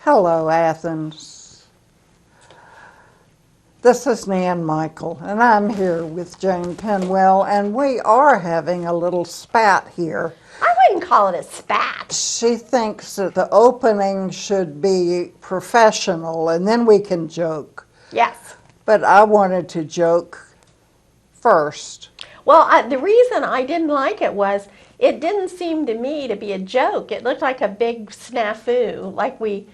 Hello, Athens. This is Nan Michael, and I'm here with Jane Penwell, and we are having a little spat here. I wouldn't call it a spat. She thinks that the opening should be professional, and then we can joke. Yes. But I wanted to joke first. Well, the reason I didn't like it was it didn't seem to me to be a joke. It looked like a big snafu, like we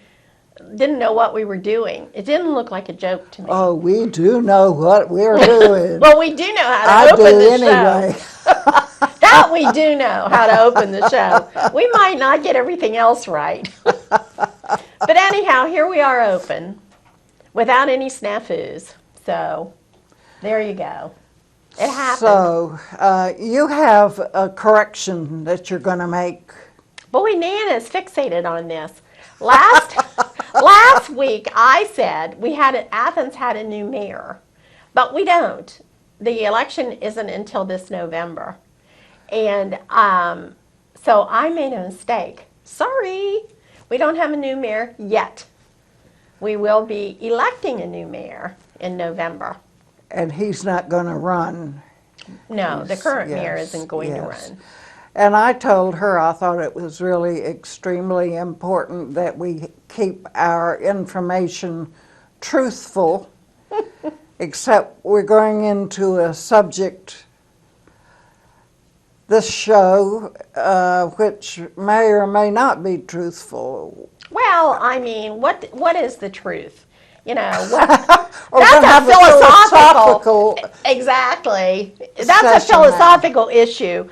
didn't know what we were doing. It didn't look like a joke to me. Oh, we do know what we're doing. Well, we do know how to open the show. That we do know how to open the show. We might not get everything else right. But anyhow, here we are open without any snafus. So there you go. It happened. So you have a correction that you're going to make. Boy, Nan is fixated on this. Last week I said Athens had a new mayor, but we don't. The election isn't until this November. And so I made a mistake. Sorry, we don't have a new mayor yet. We will be electing a new mayor in November. And he's not going to run. No, the current mayor isn't going to run. And I told her I thought it was really extremely important that we keep our information truthful, except we're going into a subject, this show, which may or may not be truthful. Well, I mean, what is the truth? You know, that's a philosophical exactly. That's a philosophical issue.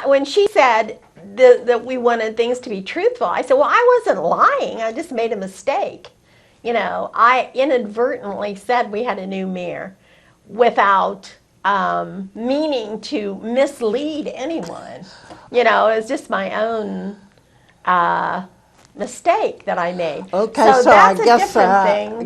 When she said that we wanted things to be truthful, I said, well, I wasn't lying. I just made a mistake. You know, I inadvertently said we had a new mayor without meaning to mislead anyone. You know, it was just my own mistake that I made. Okay, so I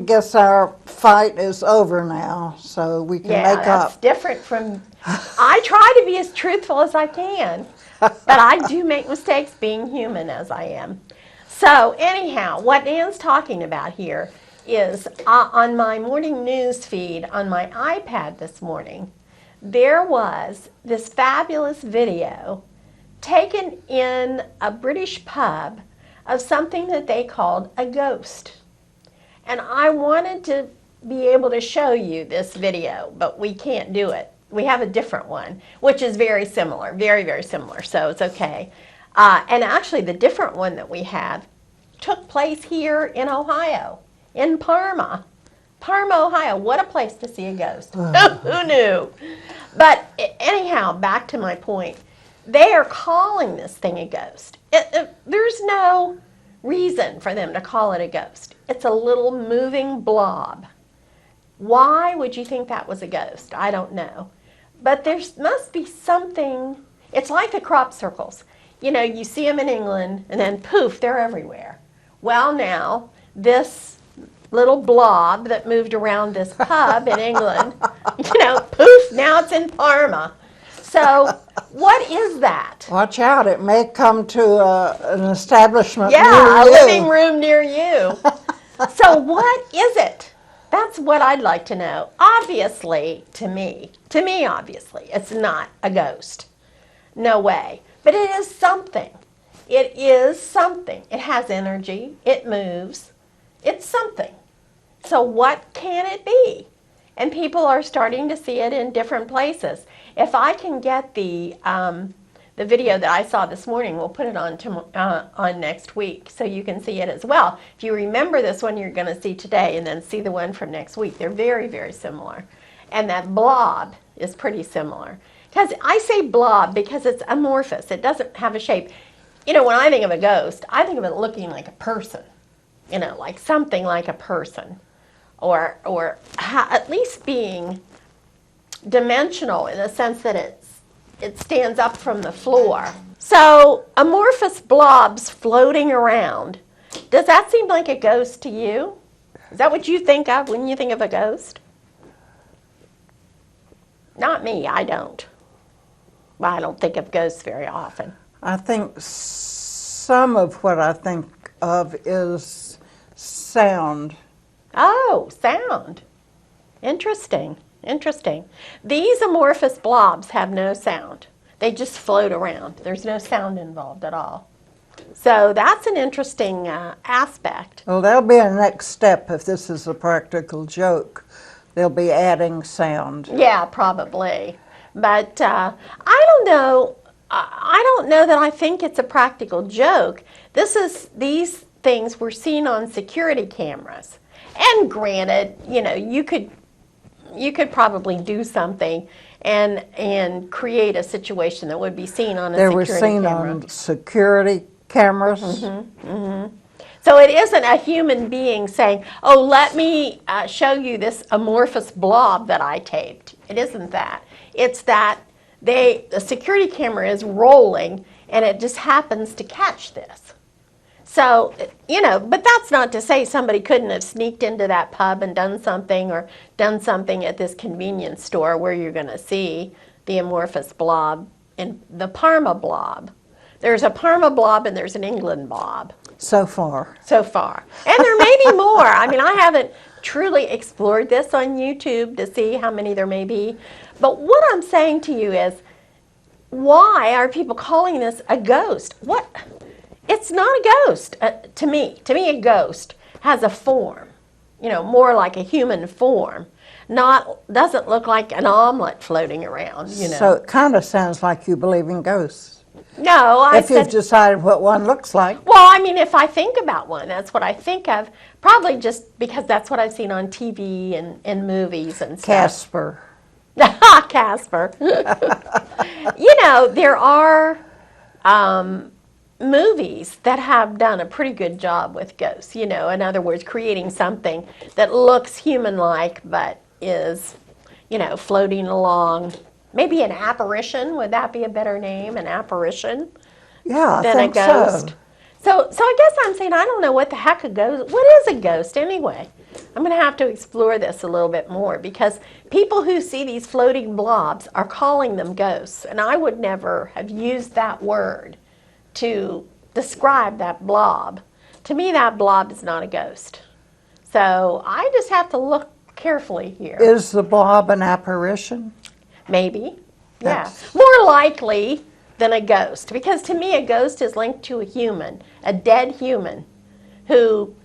guess our fight is over now, so we can make up. Yeah, that's different from. I try to be as truthful as I can, but I do make mistakes, being human as I am. So anyhow, what Nan's talking about here is on my morning news feed on my iPad this morning, there was this fabulous video taken in a British pub of something that they called a ghost. And I wanted to be able to show you this video, but we can't do it. We have a different one, which is very similar, very, very similar, so it's okay. And actually, the different one that we have took place here in Ohio, in Parma. Parma, Ohio. What a place to see a ghost. Who knew? But anyhow, back to my point. They are calling this thing a ghost. There's no reason for them to call it a ghost. It's a little moving blob. Why would you think that was a ghost? I don't know. But there must be something. It's like the crop circles. You know, you see them in England, and then poof, they're everywhere. Well, now, this little blob that moved around this pub in England, you know, poof, now it's in Parma. So what is that? Watch out, it may come to an establishment near you. Yeah, a living room near you. So what is it? That's what I'd like to know. Obviously, to me, obviously, it's not a ghost. No way. But it is something. It is something. It has energy. It moves. It's something. So what can it be? And people are starting to see it in different places. If I can get the video that I saw this morning, we'll put it on next week so you can see it as well. If you remember this one you're going to see today and then see the one from next week, they're very, very similar. And that blob is pretty similar. Because I say blob because it's amorphous. It doesn't have a shape. You know, when I think of a ghost, I think of it looking like a person. You know, like something like a person. Or at least being dimensional in the sense that it stands up from the floor. So amorphous blobs floating around. Does that seem like a ghost to you? Is that what you think of when you think of a ghost? Not me, I don't. Well, I don't think of ghosts very often. I think some of what I think of is sound. Oh, sound. Interesting, interesting. These amorphous blobs have no sound. They just float around. There's no sound involved at all. So that's an interesting aspect. Well, that'll be a next step if this is a practical joke. They'll be adding sound. Yeah, probably. But I don't know. I don't know that I think it's a practical joke. These things were seen on security cameras. And granted, you know, you could probably do something and create a situation that would be seen on a They security were seen camera. on security cameras. So it isn't a human being saying, "Oh, let me show you this amorphous blob that I taped." It isn't that. It's that the security camera is rolling and it just happens to catch this. So, you know, but that's not to say somebody couldn't have sneaked into that pub and done something, or done something at this convenience store where you're going to see the amorphous blob and the Parma blob. There's a Parma blob and there's an England blob. So far. So far. And there may be more. I mean, I haven't truly explored this on YouTube to see how many there may be. But what I'm saying to you is, why are people calling this a ghost? What? It's not a ghost to me. To me, a ghost has a form, you know, more like a human form. Doesn't look like an omelet floating around, you know. So it kind of sounds like you believe in ghosts. No, If you've decided what one looks like. Well, I mean, if I think about one, that's what I think of. Probably just because that's what I've seen on TV and in movies and stuff. Casper. Casper. You know, there are movies that have done a pretty good job with ghosts. You know, in other words, creating something that looks human-like but is, you know, floating along. Maybe an apparition, would that be a better name, an apparition? Yeah, I than think a ghost. so. So I guess I'm saying I don't know what the heck a ghost, what is a ghost anyway? I'm going to have to explore this a little bit more, because people who see these floating blobs are calling them ghosts, and I would never have used that word to describe that blob. To me, that blob is not a ghost. So I just have to look carefully here. Is the blob an apparition? Maybe, yeah. That's- More likely than a ghost, because to me a ghost is linked to a human, a dead human, who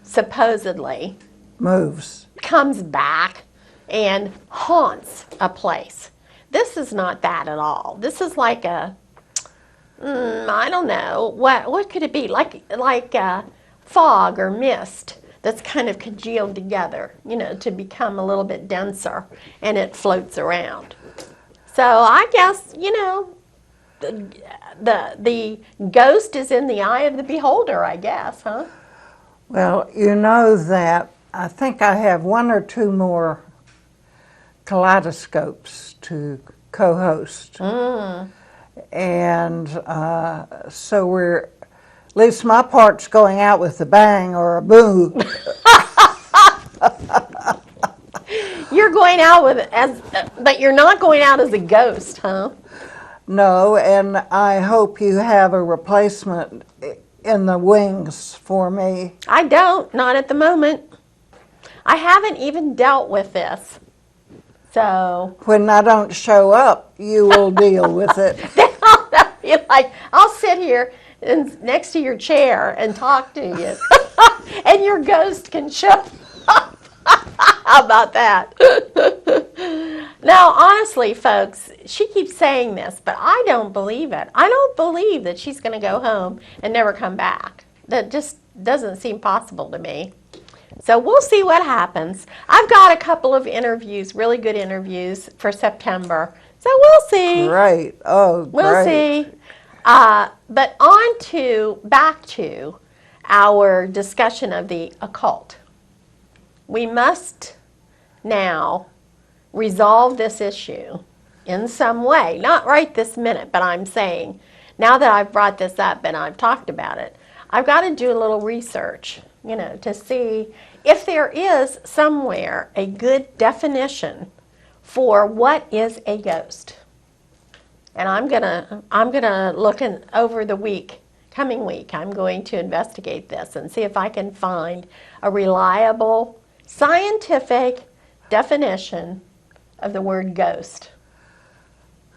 supposedly Moves. comes back and haunts a place. This is not that at all. This is like a, I don't know, what could it be? Like fog or mist that's kind of congealed together, you know, to become a little bit denser, and it floats around. So I guess, you know, the ghost is in the eye of the beholder, I guess, huh? Well, you know that I think I have one or two more Kaleidoscopes to co-host. And so we're, at least my part's going out with a bang or a boo. You're going out but you're not going out as a ghost, huh? No, and I hope you have a replacement in the wings for me. I don't, not at the moment. I haven't even dealt with this. So When I don't show up, you will deal with it. you're like, I'll sit here next to your chair and talk to you. And your ghost can show up. How about that? Now, honestly, folks, she keeps saying this, but I don't believe it. I don't believe that she's going to go home and never come back. That just doesn't seem possible to me. So we'll see what happens. I've got a couple of interviews, really good interviews for September. So we'll see. Great. Oh, We'll great. see. But back to our discussion of the occult. We must now resolve this issue in some way. Not right this minute, but I'm saying, now that I've brought this up and I've talked about it, I've got to do a little research, to see if there is somewhere a good definition for what is a ghost. And I'm gonna look over the coming week. I'm going to investigate this and see if I can find a reliable scientific definition of the word ghost.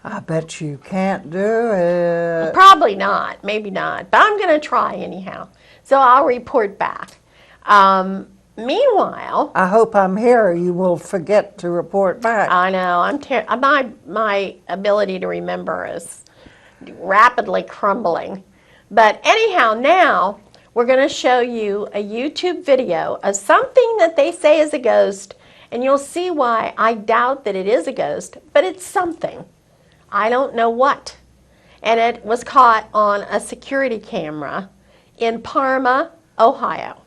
I bet you can't do it. Probably not, maybe not, but I'm going to try anyhow. So I'll report back. Meanwhile, I hope I'm here. You will forget to report back. I know my ability to remember is rapidly crumbling. But anyhow, now we're going to show you a YouTube video of something that they say is a ghost, and you'll see why I doubt that it is a ghost, but it's something. I don't know what. And it was caught on a security camera in Parma, Ohio.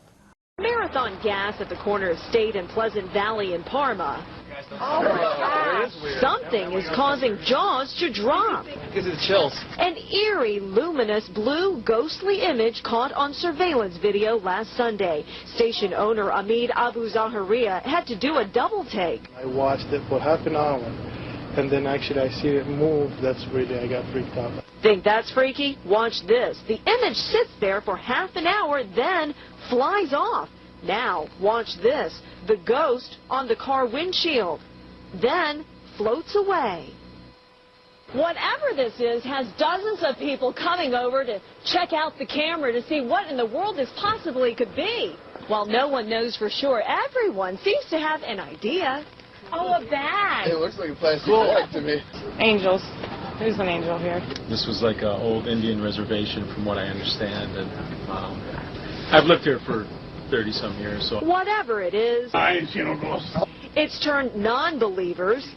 Marathon gas at the corner of State and Pleasant Valley in Parma. Oh my gosh. Something is causing jaws to drop. Gives you the chills. An eerie, luminous, blue, ghostly image caught on surveillance video last Sunday. Station owner Amid Abu Zaharia had to do a double take. I watched it for half an hour, and then actually I see it move. That's really, I got freaked out. Think that's freaky? Watch this. The image sits there for half an hour, then flies off. Now, watch this. The ghost on the car windshield, then floats away. Whatever this is has dozens of people coming over to check out the camera to see what in the world this possibly could be. While no one knows for sure, everyone seems to have an idea. Oh, a bag. It looks like a plastic bag to me. Angels. There's an angel here. This was like an old Indian reservation, from what I understand, and I've lived here for 30-some years. So Whatever it is, I ain't seen no ghost. it's turned non-believers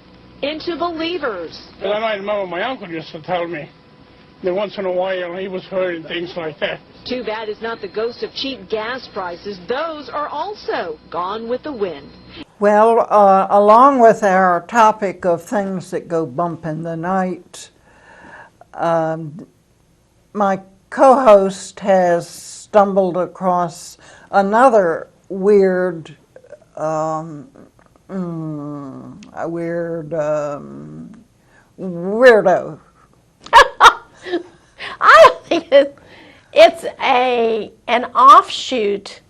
into believers. And I remember my uncle used to tell me that once in a while he was hearing things like that. Too bad it's not the ghost of cheap gas prices. Those are also gone with the wind. Well, along with our topic of things that go bump in the night, my co-host has stumbled across another weird, weirdo. I think it's an offshoot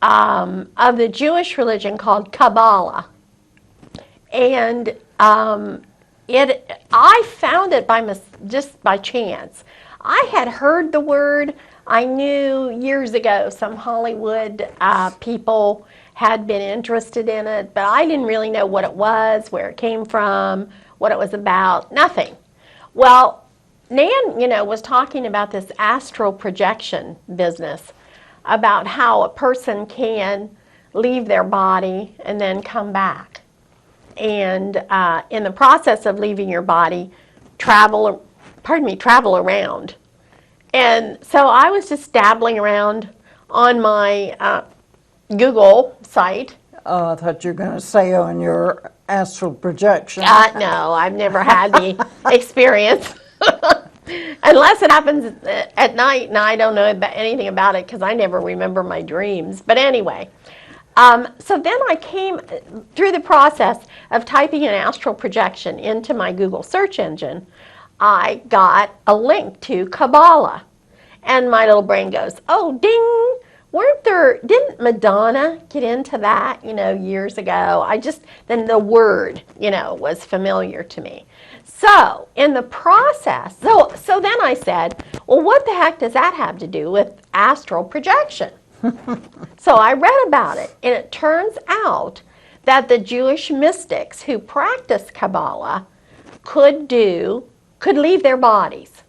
of the Jewish religion called Kabbalah, and I found it just by chance. I had heard the word. I knew years ago some Hollywood people had been interested in it, but I didn't really know what it was, where it came from, what it was about, nothing. Well, Nan, was talking about this astral projection business, about how a person can leave their body and then come back. And in the process of leaving your body, travel around. And so I was just dabbling around on my Google site. I thought you were going to say on your astral projection. No, I've never had the experience. Unless it happens at night, and I don't know anything about it because I never remember my dreams. But anyway, so then I came through the process of typing an astral projection into my Google search engine. I got a link to Kabbalah, and my little brain goes, "Oh, ding! Didn't Madonna get into that, years ago?" Then the word, was familiar to me. So in the process, so then I said, well, what the heck does that have to do with astral projection? So I read about it, and it turns out that the Jewish mystics who practiced Kabbalah could leave their bodies.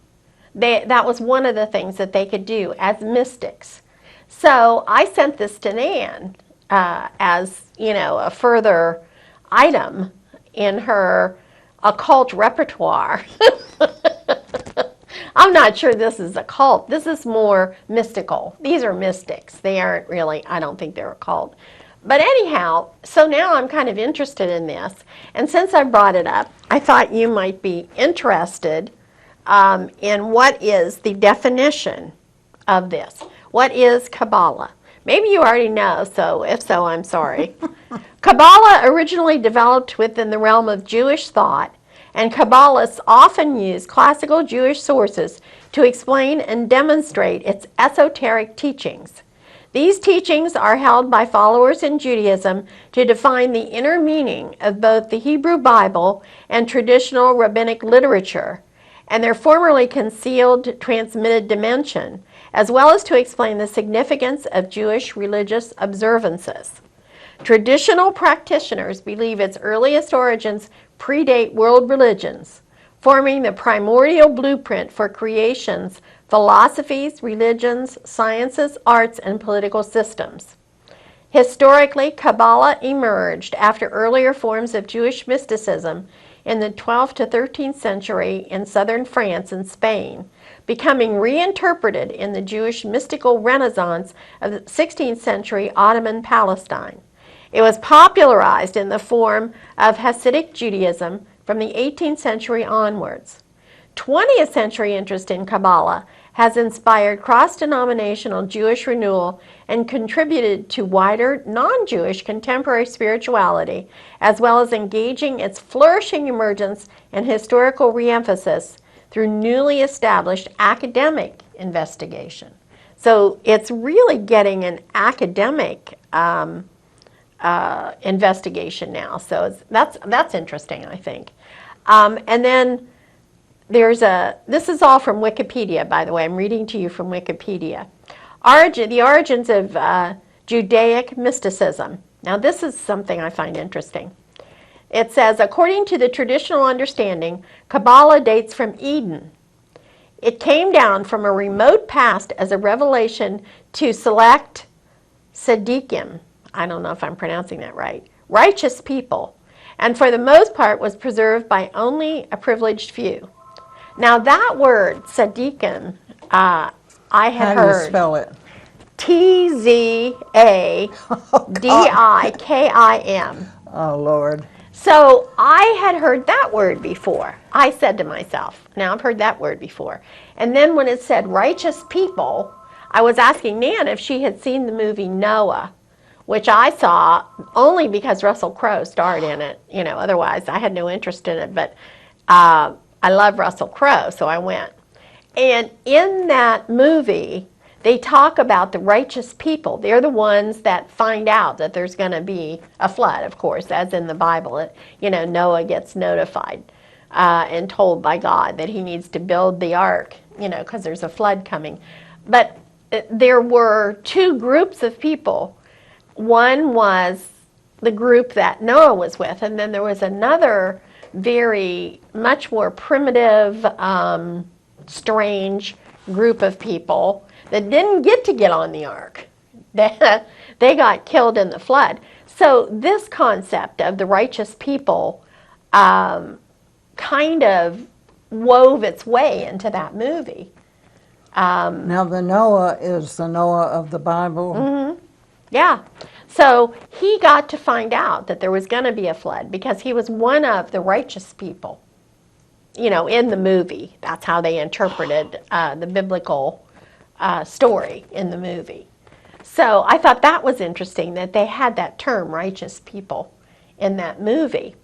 That was one of the things that they could do as mystics. So I sent this to Nan as, a further item in her occult repertoire. I'm not sure this is occult. This is more mystical. These are mystics. They aren't really, I don't think they're occult. But anyhow, so now I'm kind of interested in this. And since I brought it up, I thought you might be interested in what is the definition of this. What is Kabbalah? Maybe you already know, so if so, I'm sorry. Kabbalah originally developed within the realm of Jewish thought, and Kabbalists often use classical Jewish sources to explain and demonstrate its esoteric teachings. These teachings are held by followers in Judaism to define the inner meaning of both the Hebrew Bible and traditional rabbinic literature, and their formerly concealed transmitted dimension, as well as to explain the significance of Jewish religious observances. Traditional practitioners believe its earliest origins predate world religions, forming the primordial blueprint for creation's philosophies, religions, sciences, arts, and political systems. Historically, Kabbalah emerged after earlier forms of Jewish mysticism in the 12th to 13th century in southern France and Spain, becoming reinterpreted in the Jewish mystical renaissance of the 16th century Ottoman Palestine. It was popularized in the form of Hasidic Judaism from the 18th century onwards. 20th century interest in Kabbalah has inspired cross-denominational Jewish renewal and contributed to wider non-Jewish contemporary spirituality, as well as engaging its flourishing emergence and historical reemphasis through newly established academic investigation. So it's really getting an academic investigation now. So that's interesting, I think. And then this is all from Wikipedia, by the way. I'm reading to you from Wikipedia. The origins of Judaic mysticism. Now, this is something I find interesting. It says, according to the traditional understanding, Kabbalah dates from Eden. It came down from a remote past as a revelation to select tzaddikim. I don't know if I'm pronouncing that right. Righteous people. And for the most part was preserved by only a privileged few. Now that word, tzaddikim, I had How do you heard. spell it? Tzaddikim. Oh, Lord. So I had heard that word before. I said to myself, now I've heard that word before. And then when it said righteous people, I was asking Nan if she had seen the movie Noah, which I saw only because Russell Crowe starred in it. Otherwise I had no interest in it. But I love Russell Crowe, so I went. And in that movie, they talk about the righteous people. They're the ones that find out that there's going to be a flood, of course, as in the Bible. Noah gets notified and told by God that he needs to build the ark, because there's a flood coming. But there were two groups of people. One was the group that Noah was with, and then there was another much more primitive, strange group of people that didn't get on the ark. They got killed in the flood. So this concept of the righteous people kind of wove its way into that movie. Now the Noah is the Noah of the Bible. Mm-hmm. Yeah. So he got to find out that there was going to be a flood because he was one of the righteous people, in the movie. That's how they interpreted the biblical story in the movie. So I thought that was interesting that they had that term, righteous people, in that movie.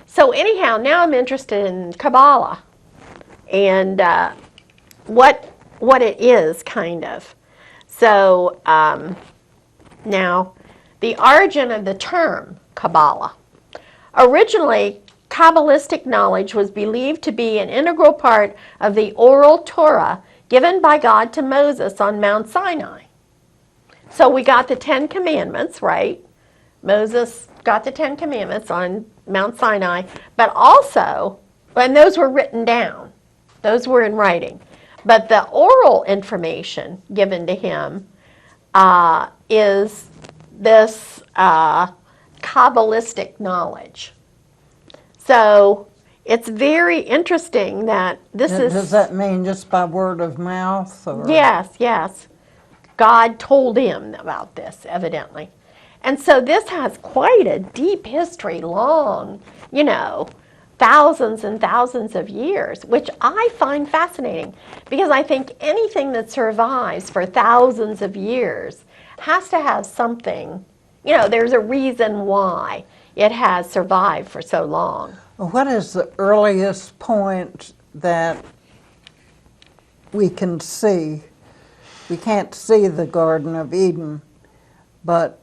So anyhow, now I'm interested in Kabbalah and what it is, kind of. So now, the origin of the term Kabbalah. Originally, Kabbalistic knowledge was believed to be an integral part of the oral Torah given by God to Moses on Mount Sinai. So we got the 10 Commandments, right? God got the Ten Commandments on Mount Sinai, but also, and those were written down. Those were in writing. But the oral information given to him is this Kabbalistic knowledge. So it's very interesting that this is... Does that mean just by word of mouth? Or? Yes, yes. God told him about this, evidently. And so this has quite a deep history, long, thousands and thousands of years, which I find fascinating because I think anything that survives for thousands of years has to have something, there's a reason why it has survived for so long. What is the earliest point that we can see? We can't see the Garden of Eden, but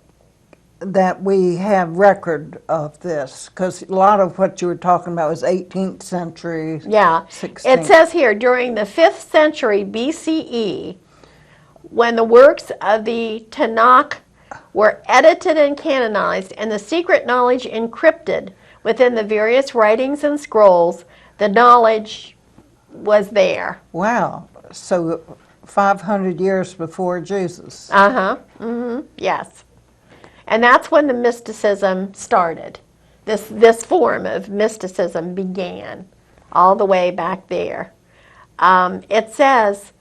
that we have record of this, because a lot of what you were talking about was 18th century, Yeah. 16th. It says here, during the 5th century BCE, when the works of the Tanakh were edited and canonized and the secret knowledge encrypted within the various writings and scrolls, the knowledge was there. Wow, so 500 years before Jesus. Yes. And that's when the mysticism started. This form of mysticism began all the way back there. It says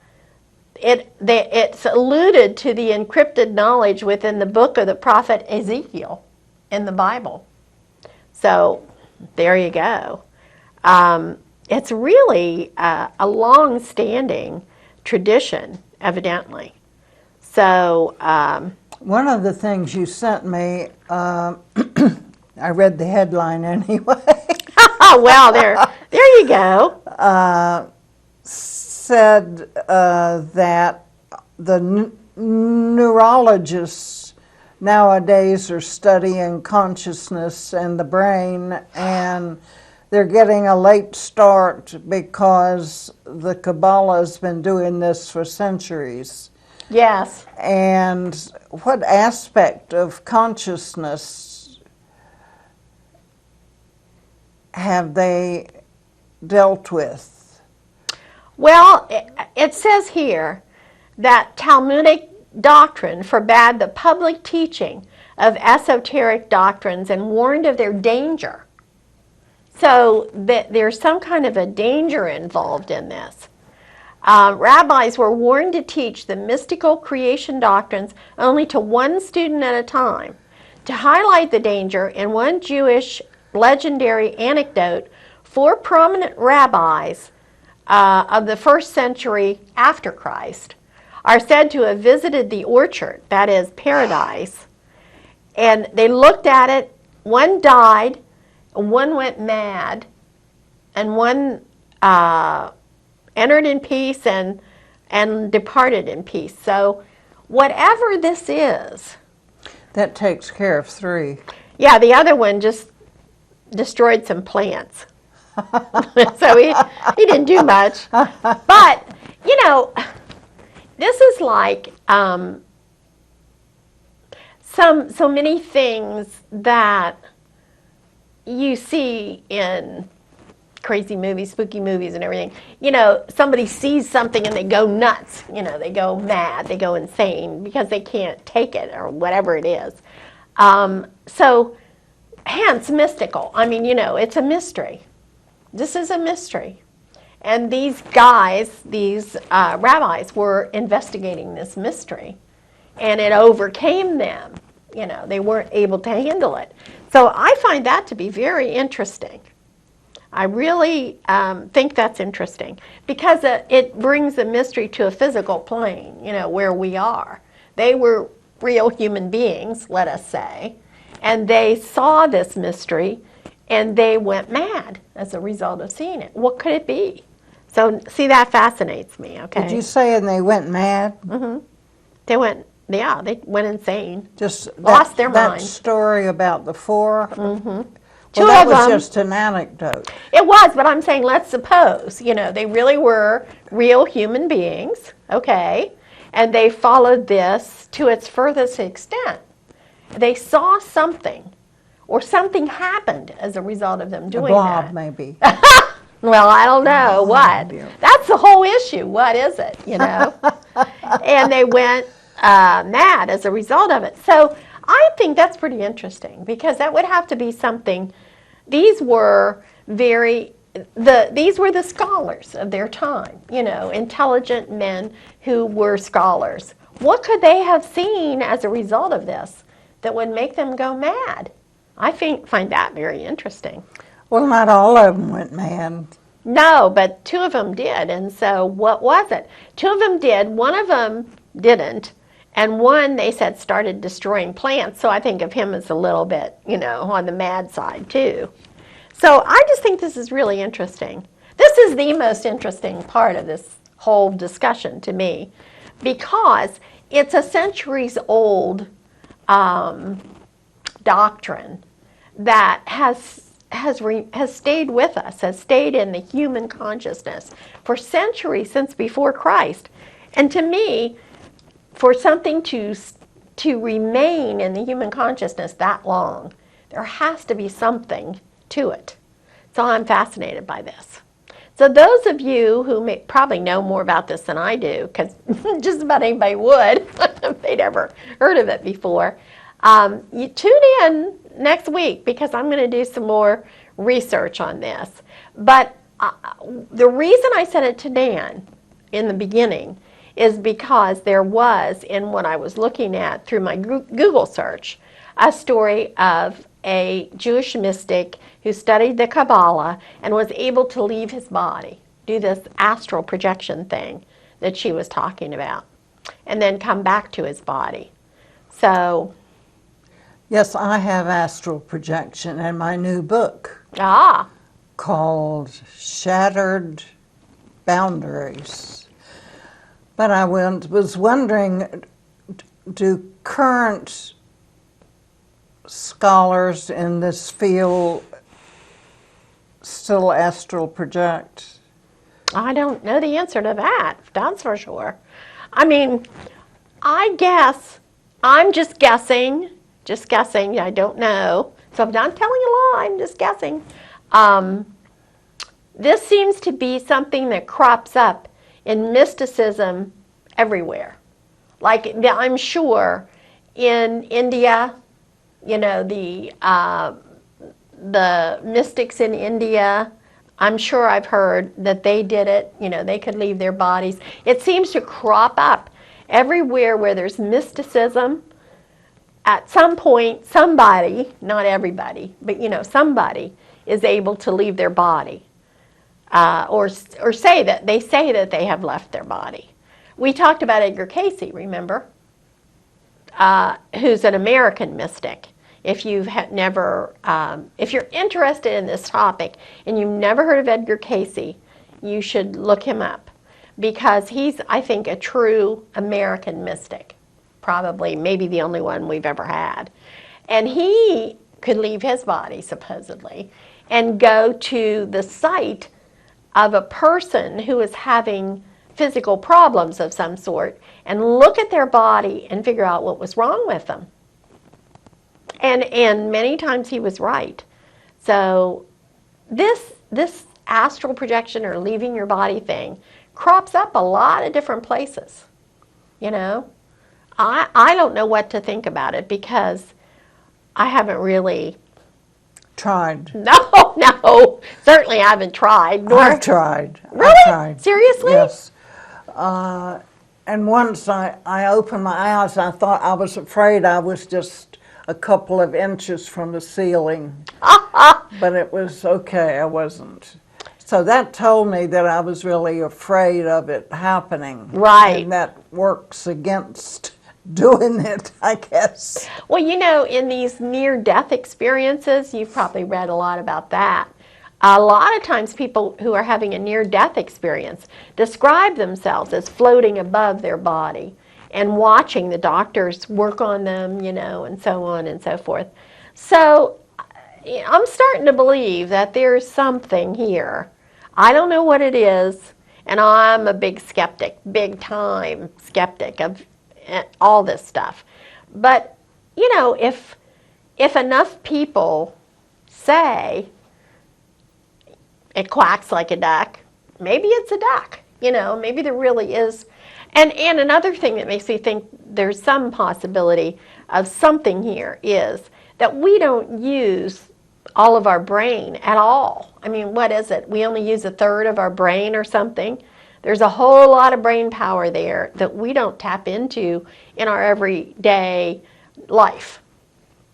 it's alluded to the encrypted knowledge within the book of the prophet Ezekiel in the Bible. So there you go. It's really a long-standing tradition, evidently. So One of the things you sent me, I read the headline anyway, well, there you go. said that the neurologists nowadays are studying consciousness and the brain, and they're getting a late start because the Kabbalah has been doing this for centuries. Yes. And what aspect of consciousness have they dealt with? Well, it says here that Talmudic doctrine forbade the public teaching of esoteric doctrines and warned of their danger. So that there's some kind of a danger involved in this. Rabbis were warned to teach the mystical creation doctrines only to one student at a time. To highlight the danger, in one Jewish legendary anecdote, 4 prominent rabbis of the 1st century after Christ are said to have visited the orchard, that is paradise, and they looked at it. One died, one went mad, and one entered in peace and departed in peace. So whatever this is. That takes care of 3. Yeah, the other one just destroyed some plants. So he didn't do much. But, this is like so many things that you see in crazy movies, spooky movies and everything. Somebody sees something and they go nuts. They go mad, they go insane because they can't take it or whatever it is. So hence mystical. It's a mystery. This is a mystery. And these guys, these rabbis, were investigating this mystery. And it overcame them. They weren't able to handle it. So I find that to be very interesting. I really think that's interesting because it brings the mystery to a physical plane, where we are. They were real human beings, let us say, and they saw this mystery and they went mad as a result of seeing it. What could it be? So, see, that fascinates me, okay? Did you say and they went mad? Mm-hmm. They went insane. Just lost their that mind. Story about the 4? Mm-hmm. Well, Two that of was them, just an anecdote. It was, but I'm saying, let's suppose, they really were real human beings, okay? And they followed this to its furthest extent. They saw something, or something happened as a result of them A doing blob, that. maybe. Well, I don't know what. dear. That's the whole issue. What is it, you know? And they went mad as a result of it. So I think that's pretty interesting because that would have to be something. These were these were the scholars of their time, you know, intelligent men who were scholars. What could they have seen as a result of this that would make them go mad? I find that very interesting. Well, not all of them went mad. No, but two of them did. And so what was it? Two of them did. One of them didn't. And one, they said, started destroying plants. So I think of him as a little bit, you know, on the mad side too. So I just think this is really interesting. This is the most interesting part of this whole discussion to me because it's a centuries old doctrine that has stayed with us, has stayed in the human consciousness for centuries since before Christ. And to me, for something to remain in the human consciousness that long, there has to be something to it. So I'm fascinated by this. So those of you who may probably know more about this than I do, because just about anybody would if they'd ever heard of it before, you tune in next week because I'm going to do some more research on this. But the reason I said it to Dan in the beginning is because there was, in what I was looking at through my Google search, a story of a Jewish mystic who studied the Kabbalah and was able to leave his body, do this astral projection thing that she was talking about, and then come back to his body. So, Yes, I have astral projection in my new book called Shattered Boundaries. But I was wondering, do current scholars in this field still astral project? I don't know the answer to that, that's for sure. I mean, I guess, I'm just guessing, I don't know. So I'm not telling a lie, I'm just guessing. This seems to be something that crops up in mysticism everywhere. Like, I'm sure in India, you know, the mystics in India, I'm sure I've heard that they did it, you know, they could leave their bodies. It seems to crop up everywhere where there's mysticism. At some point, somebody, not everybody, but you know, somebody is able to leave their body, or say that they have left their body. We talked about Edgar Cayce, remember? Who's an American mystic. If you've never, if you're interested in this topic and you've never heard of Edgar Cayce, you should look him up because he's, I think, a true American mystic. Probably, maybe the only one we've ever had. And he could leave his body, supposedly, and go to the site of a person who is having physical problems of some sort and look at their body and figure out what was wrong with them. And many times he was right. So this astral projection or leaving your body thing crops up a lot of different places, you know. I don't know what to think about it because I haven't really Tried. No, certainly I haven't tried. I've tried. Really? I've tried. Seriously? Yes. And once I opened my eyes, I thought I was afraid I was just a couple of inches from the ceiling. But it was okay, I wasn't. So that told me that I was really afraid of it happening. Right. And that works against doing it, I guess. Well, you know, in these near-death experiences, you've probably read a lot about that. A lot of times people who are having a near-death experience describe themselves as floating above their body and watching the doctors work on them, you know, and so on and so forth. So I'm starting to believe that there's something here. I don't know what it is, and I'm a big skeptic, big-time skeptic of all this stuff. But, you know, if if enough people say it quacks like a duck, maybe it's a duck. Maybe there really is. And another thing that makes me think there's some possibility of something here is that we don't use all of our brain at all. I mean, what is it? We only use a third of our brain or something. There's a whole lot of brain power there that we don't tap into in our everyday life.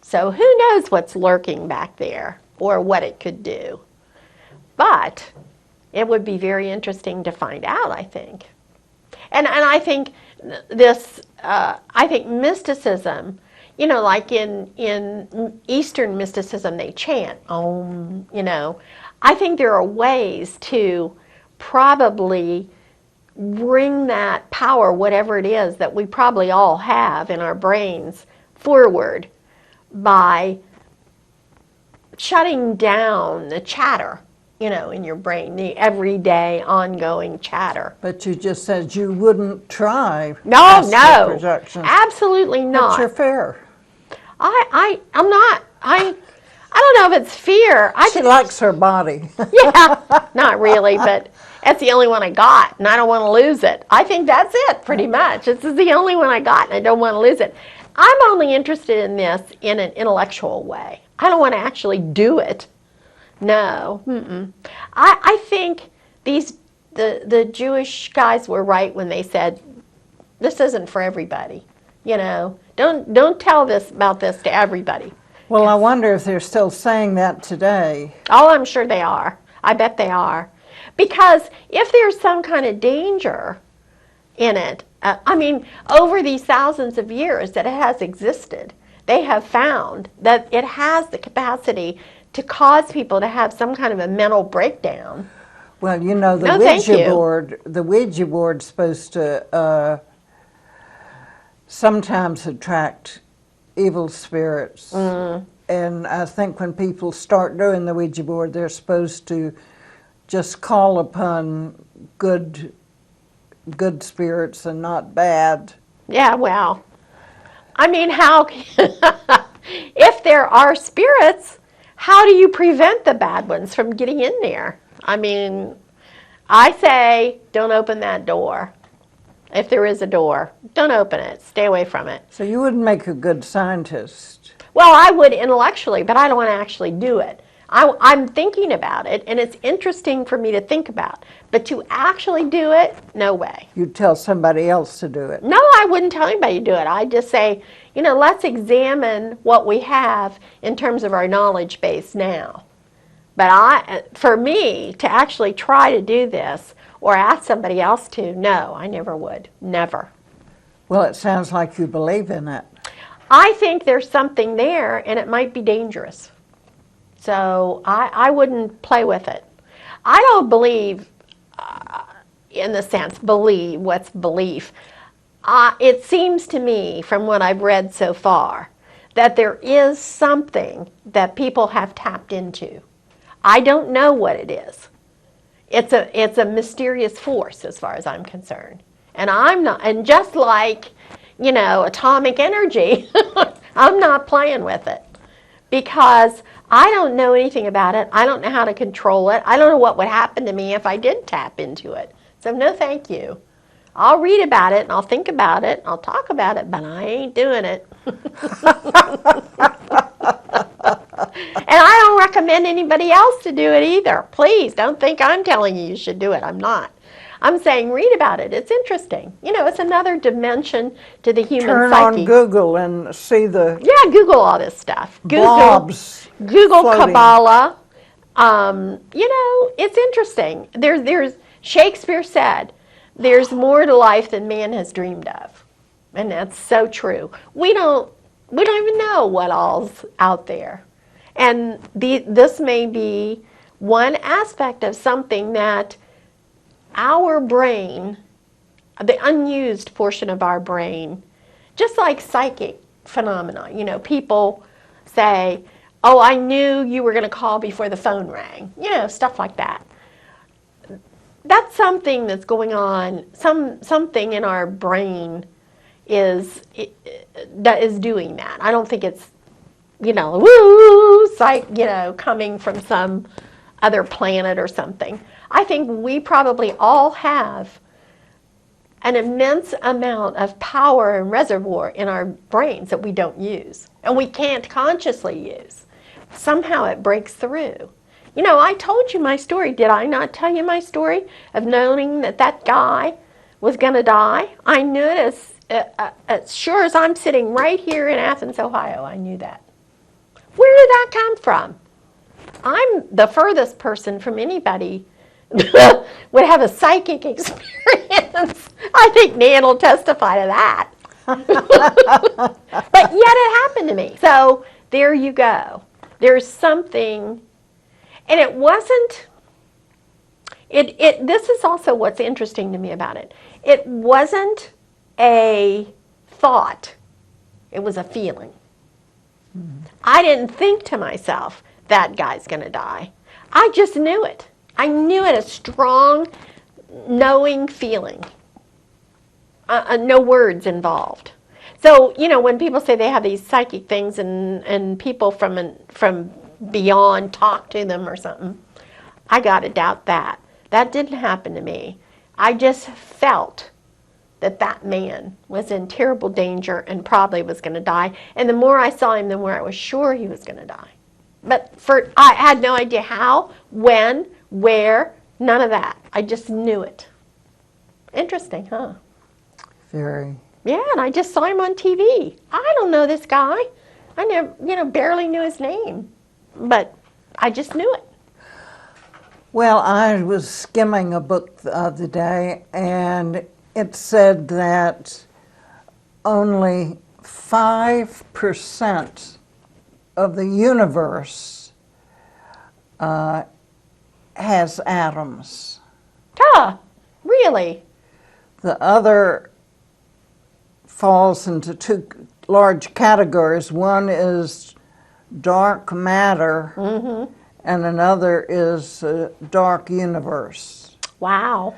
So who knows what's lurking back there or what it could do. But it would be very interesting to find out, I think. And I think I think mysticism, like in Eastern mysticism, they chant, Om, I think there are ways to probably bring that power, whatever it is that we probably all have in our brains, forward by shutting down the chatter, in your brain, the everyday ongoing chatter. But you just said you wouldn't try No, astral projection. absolutely not. What's your fear? I'm not. I don't know if it's fear. She likes her body. Yeah, not really, but that's the only one I got, and I don't want to lose it. I think that's it, pretty much. This is the only one I got, and I don't want to lose it. I'm only interested in this in an intellectual way. I don't want to actually do it. No. I think the Jewish guys were right when they said, this isn't for everybody. Don't tell about this to everybody. Well, I wonder if they're still saying that today. Oh, I'm sure they are. I bet they are. Because if there's some kind of danger in it, over these thousands of years that it has existed, they have found that it has the capacity to cause people to have some kind of a mental breakdown. Well, the No, Ouija board's supposed to sometimes attract evil spirits. And I think when people start doing the Ouija board, they're supposed to just call upon good spirits and not bad. Yeah, well, how, if there are spirits, how do you prevent the bad ones from getting in there? I say don't open that door. If there is a door, don't open it. Stay away from it. So you wouldn't make a good scientist. Well, I would intellectually, but I don't want to actually do it. I'm thinking about it, and it's interesting for me to think about. But to actually do it, no way. You'd tell somebody else to do it. No, I wouldn't tell anybody to do it. I'd just say, let's examine what we have in terms of our knowledge base now. But for me, to actually try to do this or ask somebody else to, no, I never would. Never. Well, it sounds like you believe in it. I think there's something there, and it might be dangerous. So I wouldn't play with it. I don't believe, in the sense, believe, what's belief? It seems to me, from what I've read so far, that there is something that people have tapped into. I don't know what it is. It's a mysterious force as far as I'm concerned. And I'm not, and just like, atomic energy, I'm not playing with it. Because I don't know anything about it. I don't know how to control it. I don't know what would happen to me if I did tap into it. So no thank you. I'll read about it and I'll think about it and I'll talk about it, but I ain't doing it. And I don't recommend anybody else to do it either. Please don't think I'm telling you should do it. I'm not. I'm saying read about it. It's interesting. It's another dimension to the human Turn psyche. on Google and see the Google all this stuff. blobs Google floating. Kabbalah. It's interesting. There's Shakespeare said, there's more to life than man has dreamed of. And that's so true. We don't even know what all's out there. And this may be one aspect of something that our brain, the unused portion of our brain, just like psychic phenomena, people say, oh, I knew you were going to call before the phone rang, stuff like that. That's something that's going on, something in our brain that is doing that. I don't think it's woo, sight, coming from some other planet or something. I think we probably all have an immense amount of power and reservoir in our brains that we don't use and we can't consciously use. Somehow it breaks through. I told you my story. Did I not tell you my story of knowing that guy was going to die? I knew it as sure as I'm sitting right here in Athens, Ohio. I knew that. Where did that come from? I'm the furthest person from anybody would have a psychic experience. I think Nan will testify to that. But yet it happened to me. So there you go. There's something, and it wasn't, this is also what's interesting to me about it. It wasn't a thought. It was a feeling. I didn't think to myself, that guy's going to die. I just knew it. I knew it, a strong, knowing feeling. No words involved. So, when people say they have these psychic things and people from beyond talk to them or something, I got to doubt that. That didn't happen to me. I just felt that man was in terrible danger and probably was going to die. And the more I saw him, the more I was sure he was going to die. But I had no idea how, when, where, none of that. I just knew it. Interesting, huh? Very. Yeah, and I just saw him on TV. I don't know this guy. I never, barely knew his name. But I just knew it. Well, I was skimming a book the other day, and it said that only 5% of the universe has atoms. Huh, really? The other falls into two large categories. One is dark matter, and another is dark universe. Wow.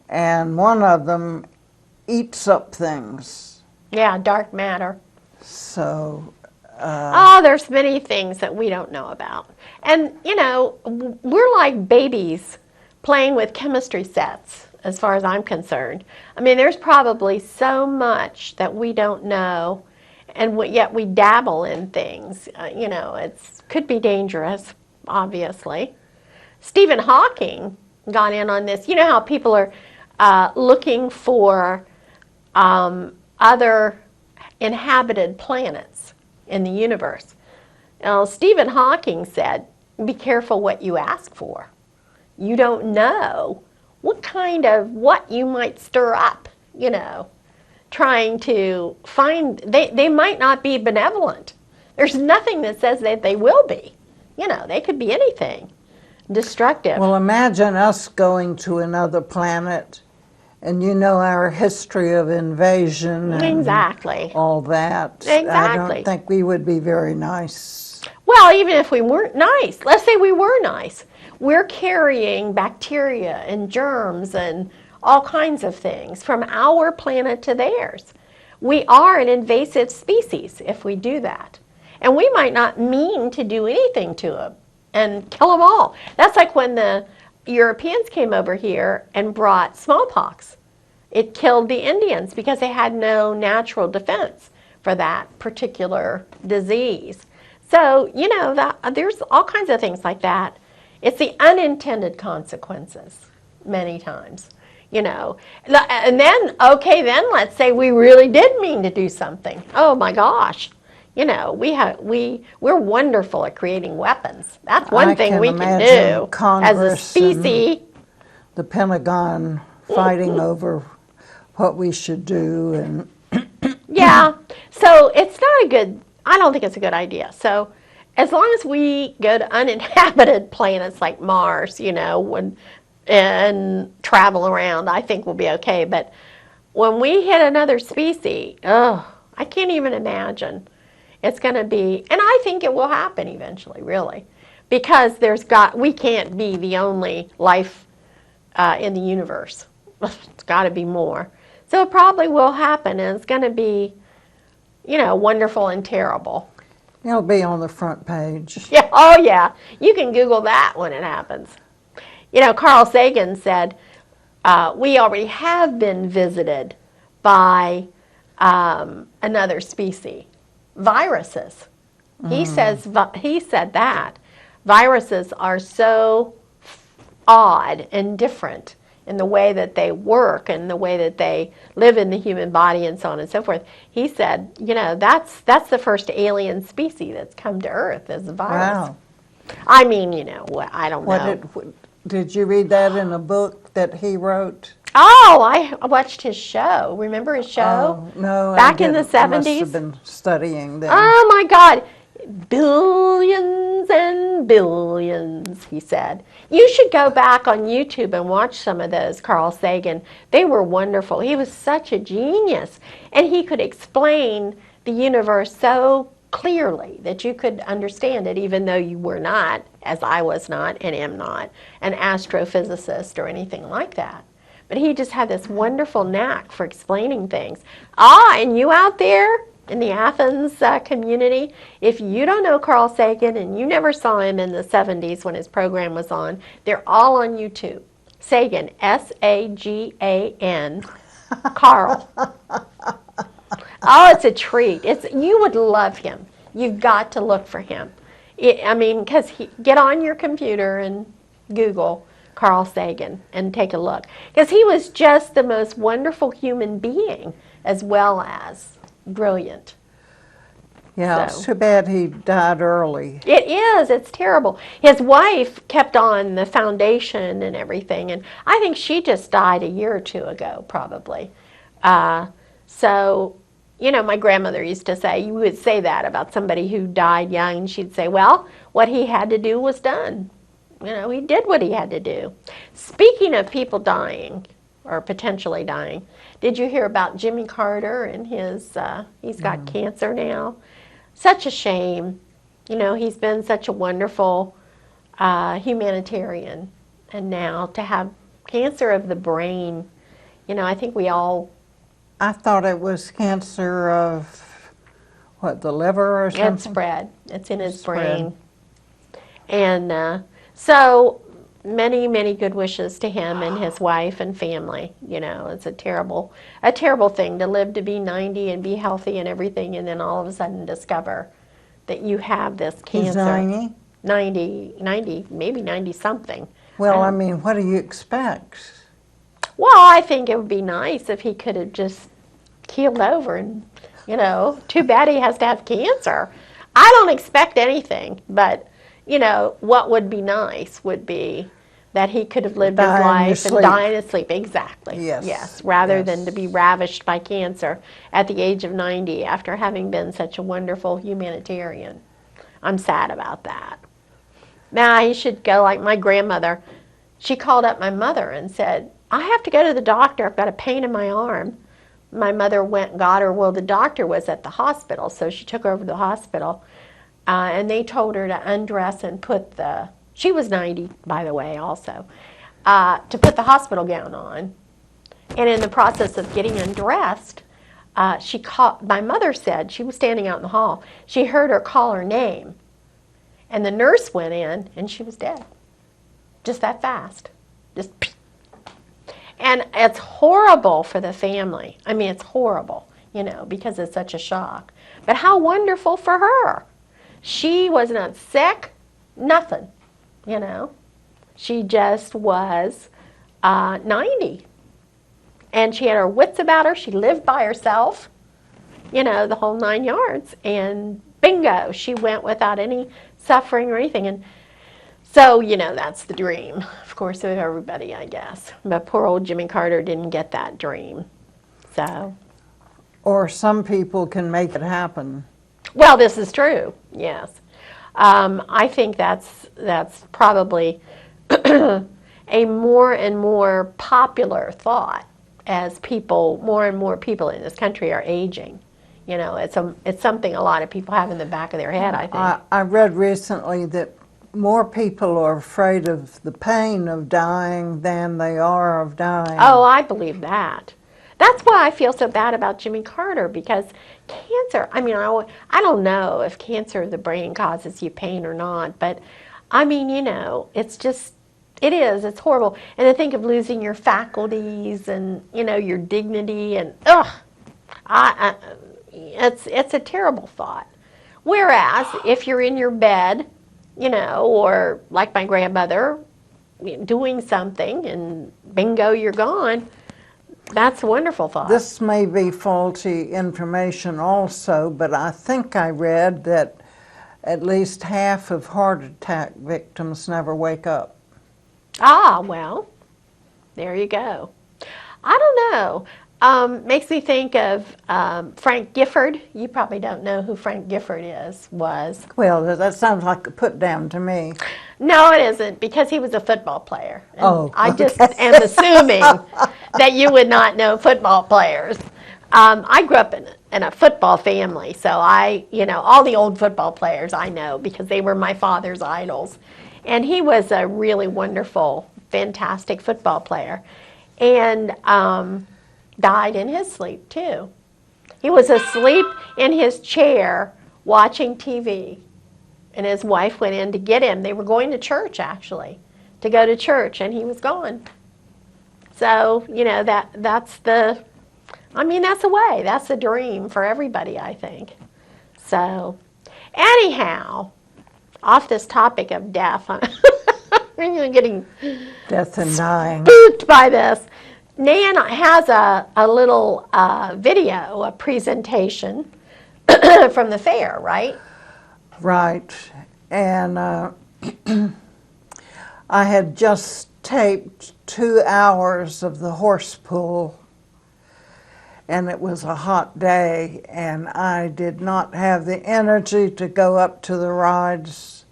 And one of them eats up things. Yeah, dark matter. So, there's many things that we don't know about. And, we're like babies playing with chemistry sets, as far as I'm concerned. I mean, there's probably so much that we don't know, and yet we dabble in things. It could be dangerous, obviously. Stephen Hawking got in on this. You know how people are looking for other inhabited planets in the universe. Now, Stephen Hawking said, be careful what you ask for. You don't know what you might stir up, trying to find, they might not be benevolent. There's nothing that says that they will be. They could be anything destructive. well, imagine us going to another planet, and our history of invasion and Exactly. all that. Exactly. I don't think we would be very nice. Well, even if we weren't nice, let's say we were nice, we're carrying bacteria and germs and all kinds of things from our planet to theirs. We are an invasive species if we do that. And we might not mean to do anything to them and kill them all. That's like when the Europeans came over here and brought smallpox. It killed the Indians because they had no natural defense for that particular disease. So, there's all kinds of things like that. It's the unintended consequences many times, And then let's say we really did mean to do something. Oh my gosh. We're wonderful at creating weapons. That's one thing we can do as a species. The Pentagon fighting over what we should do, and Yeah. So I don't think it's a good idea. So as long as we go to uninhabited planets like Mars, and travel around, I think we'll be okay. But when we hit another species, I can't even imagine. It's going to be, and I think it will happen eventually, really, because we can't be the only life in the universe. It's got to be more. So it probably will happen, and it's going to be, wonderful and terrible. It'll be on the front page. Yeah, oh yeah, you can Google that when it happens. You know, Carl Sagan said, we already have been visited by another species, viruses. He said that viruses are so odd and different in the way that they work and the way that they live in the human body and so on and so forth. He said, you know, that's the first alien species that's come to Earth as a virus. Wow. I mean, you know, I don't know. Did you read that in a book that he wrote? Oh, I watched his show. Remember his show? Oh, no, Back I in the didn't. I must 70s? have been studying then. Oh my God. Billions and billions, he said. You should go back on YouTube and watch some of those, Carl Sagan. They were wonderful. He was such a genius. And he could explain the universe so clearly that you could understand it, even though you were not, as I was not and am not, an astrophysicist or anything like that. But he just had this wonderful knack for explaining things. And you out there in the Athens community, if you don't know Carl Sagan and you never saw him in the 70s when his program was on, they're all on YouTube. Sagan, S-A-G-A-N, Carl. Oh, it's a treat. You would love him. You've got to look for him. Because get on your computer and Google Carl Sagan and take a look. Because he was just the most wonderful human being as well as brilliant. Yeah, So. it's too bad he died early. It is. It's terrible. His wife kept on the foundation and everything, and I think she just died a year or two ago, probably. So, you know, my grandmother used to say, you would say that about somebody who died young, and she'd say, well, what he had to do was done. You know, he did what he had to do. Speaking of people dying, or potentially dying, did you hear about Jimmy Carter and he's got cancer now? Such a shame. You know, he's been such a wonderful humanitarian. And now to have cancer of the brain, you know, I think we all... I thought it was cancer of, the liver or something? It's spread. It's in his Spread. brain. And so many, many good wishes to him and his wife and family. You know, it's a terrible thing to live to be 90 and be healthy and everything, and then all of a sudden discover that you have this cancer. He's 90? 90, maybe 90 something. Well, I mean, what do you expect? Well, I think it would be nice if he could have just keeled over and, you know, too bad he has to have cancer. I don't expect anything, but, you know, what would be nice would be that he could have lived his Die in your life and sleep. die in his sleep. Exactly. Yes. Rather Yes. than to be ravished by cancer at the age of 90 after having been such a wonderful humanitarian. I'm sad about that. Now, he should go like my grandmother. She called up my mother and said, I have to go to the doctor. I've got a pain in my arm. My mother went and got her. Well, the doctor was at the hospital, so she took her over to the hospital. And they told her to undress and put she was 90, by the way, also, to put the hospital gown on. And in the process of getting undressed, my mother said, she was standing out in the hall, she heard her call her name. And the nurse went in, and she was dead. Just that fast. And it's horrible for the family. I mean, it's horrible, you know, because it's such a shock. But how wonderful for her. She was not sick, nothing, you know. She just was 90. And she had her wits about her. She lived by herself, you know, the whole 9 yards. And bingo, she went without any suffering or anything. And so, you know, that's the dream, of course, of everybody, I guess. But poor old Jimmy Carter didn't get that dream. So. Or some people can make it happen. Well, this is true, yes. I think that's probably a more and more popular thought as more and more people in this country are aging. You know, it's something a lot of people have in the back of their head, I think. I read recently that more people are afraid of the pain of dying than they are of dying. Oh, I believe that. That's why I feel so bad about Jimmy Carter, because cancer, I mean, I don't know if cancer of the brain causes you pain or not, but I mean, you know, it's just, it's horrible. And to think of losing your faculties and, you know, your dignity and, it's a terrible thought. Whereas if you're in your bed, you know, or like my grandmother, doing something and bingo, you're gone, that's a wonderful thought. This may be faulty information also, but I think I read that at least half of heart attack victims never wake up. Ah, well, there you go. I don't know. Makes me think of Frank Gifford. You probably don't know who Frank Gifford was. Well, that sounds like a put down to me. No, it isn't, because he was a football player. And Oh, I just am assuming that you would not know football players. I grew up in a football family, so all the old football players I know because they were my father's idols. And he was a really wonderful, fantastic football player. And died in his sleep, too. He was asleep in his chair watching TV. And his wife went in to get him. They were going to church, actually, to go to church, and he was gone. So, you know, that's the way. That's a dream for everybody, I think. So, anyhow, off this topic of death, I'm getting Death and dying. spooked by this. Nan has a little video, a presentation from the fair, right? Right. And I had just taped 2 hours of the horse pull, and it was a hot day, and I did not have the energy to go up to the rides.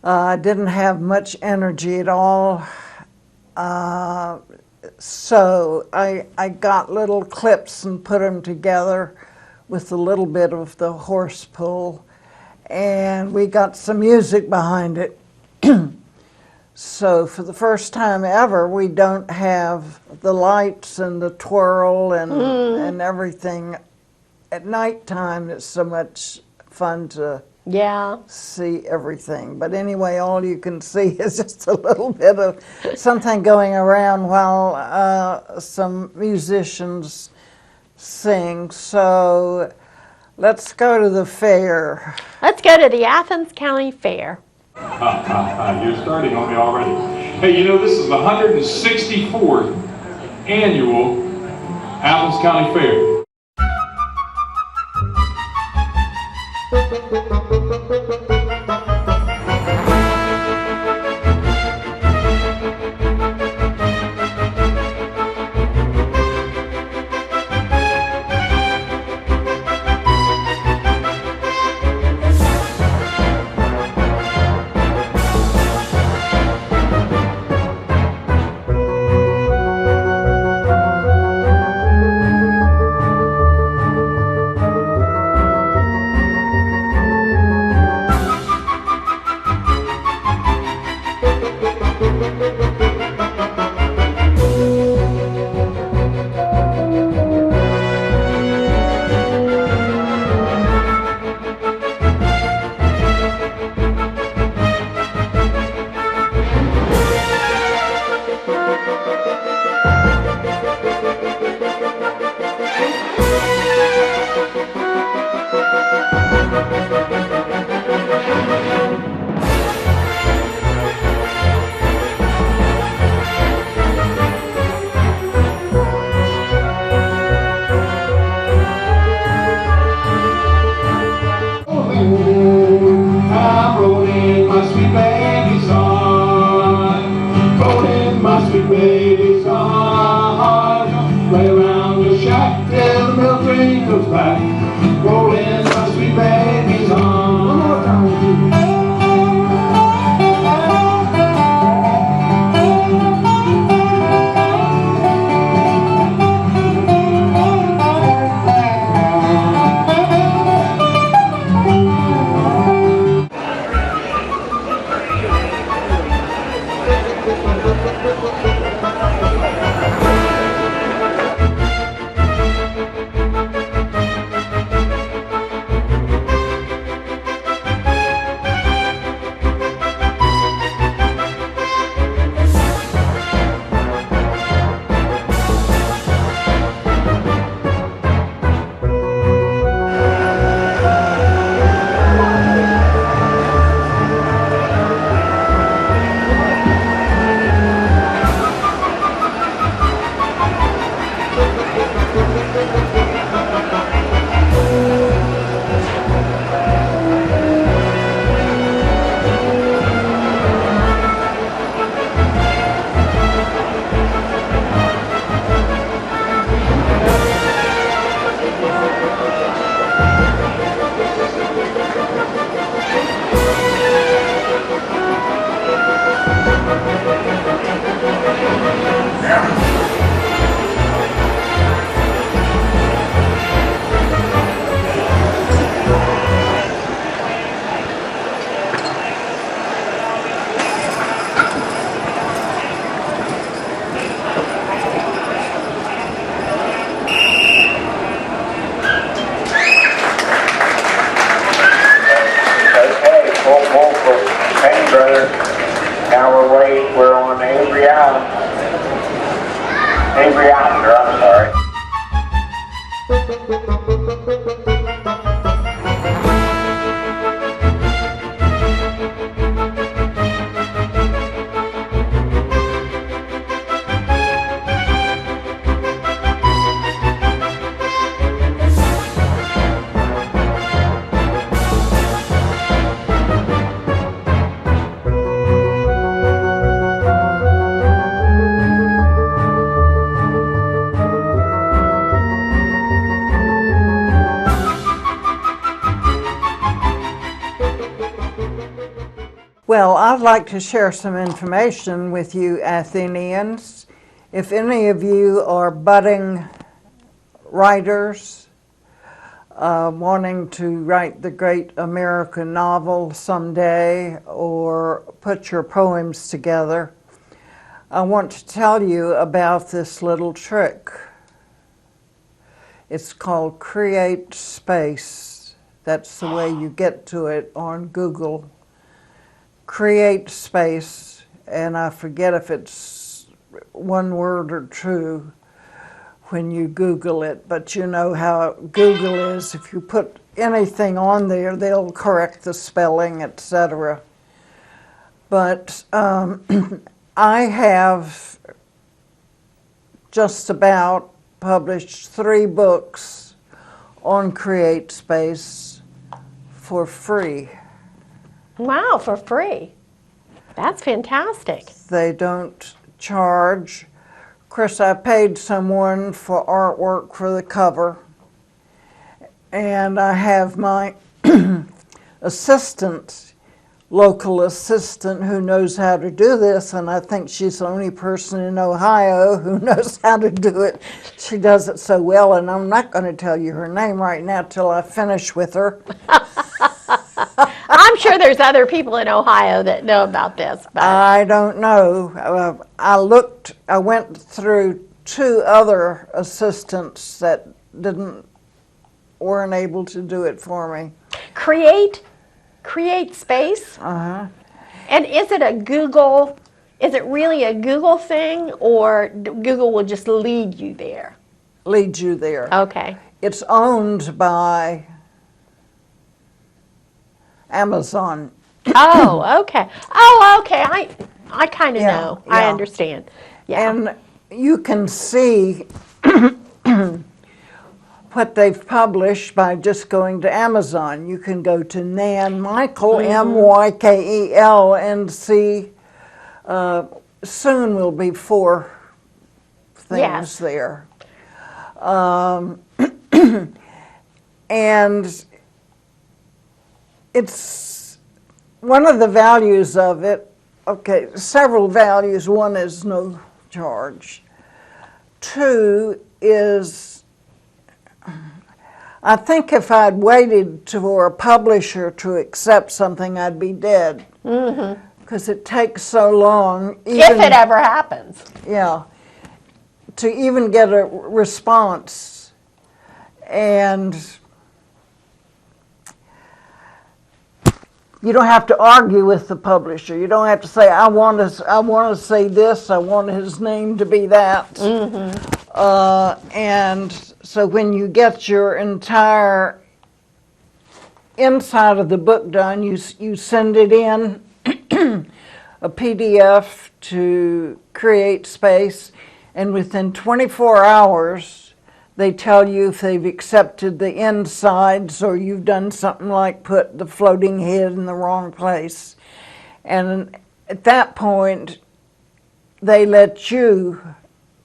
I didn't have much energy at all. So I got little clips and put them together with a little bit of the horse pull, and we got some music behind it. So for the first time ever, we don't have the lights and the twirl and everything. At nighttime, it's so much fun to see everything. But anyway, all you can see is just a little bit of something going around while some musicians sing. So let's go to the fair. Let's go to the Athens County Fair. You're starting on me already. Hey, you know, this is the 164th annual Athens County Fair. hour wait. We're on Avery Island. Avery Islander, I'm sorry. Well, I'd like to share some information with you Athenians. If any of you are budding writers, wanting to write the great American novel someday or put your poems together, I want to tell you about this little trick. It's called Create Space. That's the way you get to it on Google. Create Space, and I forget if it's one word or two when you Google it, but you know how Google is. If you put anything on there, they'll correct the spelling, etc. But I have just about published 3 books on Create Space for free. Wow, for free. That's fantastic. They don't charge. Of course, I paid someone for artwork for the cover, and I have my assistant, local assistant, who knows how to do this, and I think she's the only person in Ohio who knows how to do it. She does it so well, and I'm not going to tell you her name right now till I finish with her. I'm sure there's other people in Ohio that know about this. But I don't know. I went through 2 other assistants that weren't able to do it for me. Create Space? Uh-huh. And is it really a Google thing, or Google will just lead you there? Lead you there. Okay. It's owned by Amazon. Oh, okay. Oh, okay. I kind of know. I yeah. understand. Yeah. And you can see what they've published by just going to Amazon. You can go to Nan Michael, Mykel, and see soon will be 4 things there. And it's one of the values of it, okay, several values. One is no charge. 2 is, I think if I'd waited for a publisher to accept something, I'd be dead. Because it takes so long. If it ever happens. Yeah. To even get a response. And you don't have to argue with the publisher. You don't have to say, I want to say this, I want his name to be that. And so when you get your entire inside of the book done, you send it in a PDF to Create Space, and within 24 hours, they tell you if they've accepted the insides or you've done something like put the floating head in the wrong place. And at that point, they let you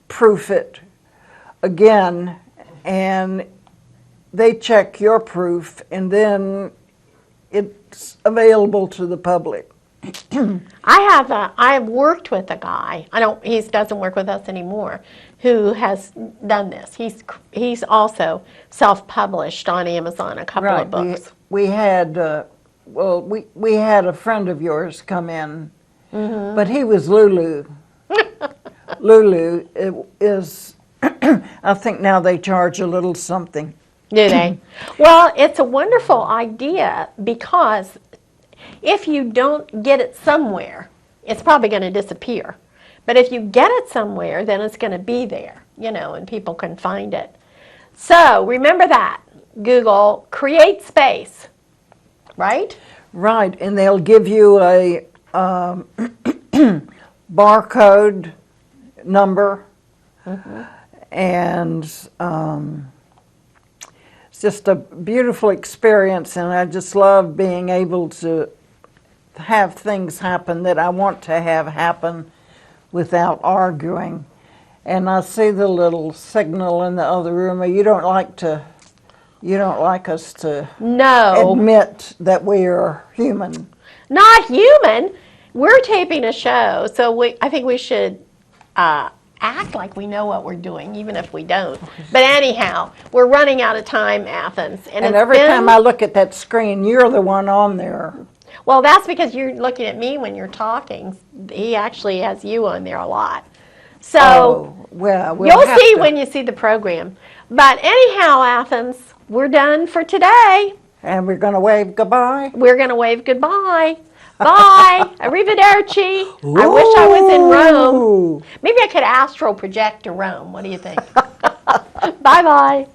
proof it again, and they check your proof, and then it's available to the public. I have worked with a guy. He doesn't work with us anymore, who has done this. He's also self-published on Amazon a couple of books. We had we had a friend of yours come in, but he was Lulu. Lulu is. I think now they charge a little something. Do they? Well, it's a wonderful idea, because if you don't get it somewhere, it's probably going to disappear. But if you get it somewhere, then it's going to be there, and people can find it. So remember that. Google create space, right? Right, and they'll give you a barcode number, and it's just a beautiful experience, and I just love being able to have things happen that I want to have happen without arguing. And I see the little signal in the other room. You don't like us to No. admit that we are human. Not human. We're taping a show, so I think we should act like we know what we're doing, even if we don't. But anyhow, we're running out of time, Athens. And every time I look at that screen, you're the one on there. Well, that's because you're looking at me when you're talking. He actually has you on there a lot. So well, you'll see when you see the program. But anyhow, Athens, we're done for today. And we're going to wave goodbye? We're going to wave goodbye. Bye. Arrivederci. I wish I was in Rome. Maybe I could astral project to Rome. What do you think? Bye-bye.